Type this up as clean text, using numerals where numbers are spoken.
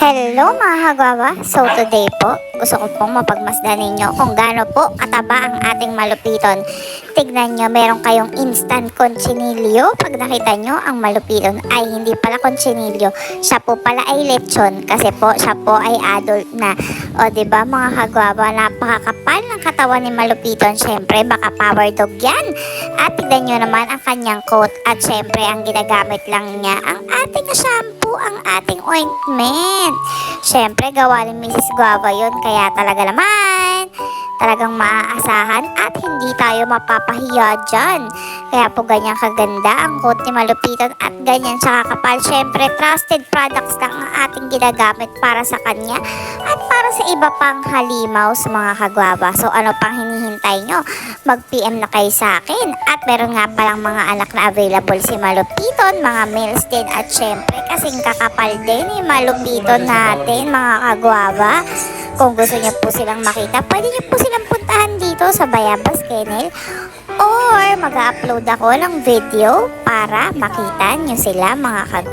Hello mga kagwawa! So today po, gusto ko pong mapagmasdan ninyo kung gaano po kataba ang ating malupiton. Tignan nyo, meron kayong instant conchinillo. Pag nakita nyo, ang malupiton ay hindi pala conchinillo. Siya po pala ay lechon kasi po siya po ay adult na. O diba mga kagwawa, napakakapal ng katawan ni malupiton. Syempre, baka power dog yan. At tignan nyo naman ang kanyang coat. At syempre, ang ginagamit lang niya ang ating shampoo, ang ating ointment. Syempre, gawa ni Mrs. Guava yun. Kaya talaga naman, talagang maaasahan at hindi tayo mapapahiya dyan. Kaya po ganyan kaganda ang coat ni malupiton at ganyan siya kakapal. Syempre, trusted products lang ang ating ginagamit para sa kanya at para sa iba pang halimaw sa mga kagwaba. So ano pang hinihintay nyo? Mag-PM na kayo sa akin. At meron nga palang mga anak na available si malupiton, mga males din. At syempre, kasing kakapal din ni malupiton natin mga kagwaba. Kung gusto niyo po silang makita, pwede niyo po silang puntahan dito sa Bayabas Kennel or mag-upload ako ng video para makita niyo sila mga kagwaba.